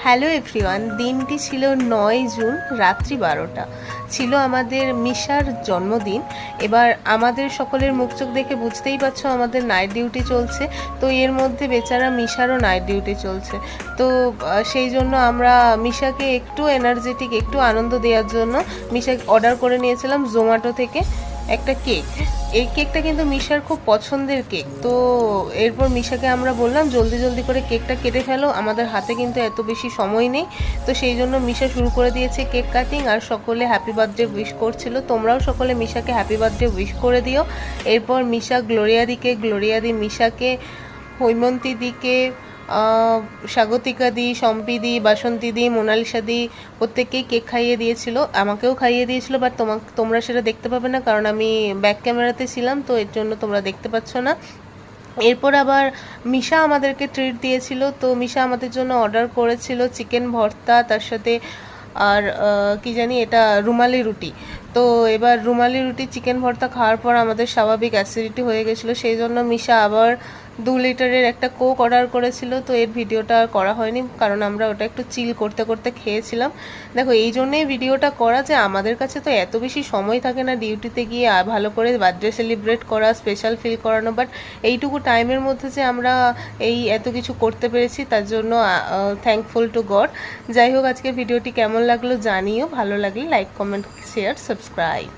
Hello everyone, দিনটি ছিল 9 June রাত্রি 12টা। ছিল আমাদের মিশার জন্মদিন। এবার আমাদের সকলের মুখ চোখ দেখে বুঝতেই পারছো আমাদের নাইট ডিউটি চলছে। তো এর মধ্যে বেচারা মিশারও নাইট ডিউটি চলছে। তো সেই জন্য আমরা মিশাকে একটু এনার্জেটিক, একটু আনন্দ দেওয়ার জন্য মিশাকে অর্ডার করে নিয়েছিলাম জোম্যাটো থেকে একটা কেক। এই কেকটা কিন্তু মিশার খুব পছন্দের কেক। তো এরপর মিশাকে আমরা বললাম জলদি জলদি করে কেকটা কেটে ফেলো, আমাদের হাতে কিন্তু এত বেশি সময় নেই। তো সেই জন্য মিশা শুরু করে দিয়েছে কেক কাটিং, আর সকলে হ্যাপি বার্থডে উইশ করছিল। তোমরাও সকলে মিশাকে হ্যাপি বার্থডে উইশ করে দিও। এরপর মিশা গ্লোরিয়াদিকে, গ্লোরিয়াদি মিশাকে, হৈমন্তী দিকে, স্বাগতিকা দি, সম্পি দি, বাসন্তী দি, মোনালিসা দি প্রত্যেককেই কেক খাইয়ে দিয়েছিল। আমাকেও খাইয়ে দিয়েছিল, বাট তোমরা সেটা দেখতে পাবে না কারণ আমি ব্যাক ক্যামেরাতে ছিলাম, তো এর জন্য তোমরা দেখতে পাচ্ছ না। এরপর আবার মিশা আমাদেরকে ট্রিট দিয়েছিল। তো মিশা আমাদের জন্য অর্ডার করেছিল চিকেন ভর্তা, তার সাথে আর কি জানি এটা রুমালি রুটি। তো এবার রুমালি রুটি চিকেন ভর্তা খাওয়ার পর আমাদের স্বাভাবিক অ্যাসিডিটি হয়ে গেছিলো, সেই জন্য মিশা আবার 2 লিটারের একটা কোক অর্ডার করেছিল। তো এর ভিডিওটা আর করা হয়নি কারণ আমরা ওটা একটু চিল করতে করতে খেয়েছিলাম। দেখো, এই জন্যই ভিডিওটা করা যে আমাদের কাছে তো এত বেশি সময় থাকে না ডিউটিতে গিয়ে ভালো করে বার্থডে সেলিব্রেট করা, স্পেশাল ফিল করানো, বাট এইটুকু টাইমের মধ্যে যে আমরা এই এত কিছু করতে পেরেছি তার জন্য থ্যাঙ্কফুল টু গড। যাই হোক, আজকের ভিডিওটি কেমন লাগলো জানিও, ভালো লাগলে লাইক, কমেন্ট, শেয়ার, সাবস্ক্রাইব।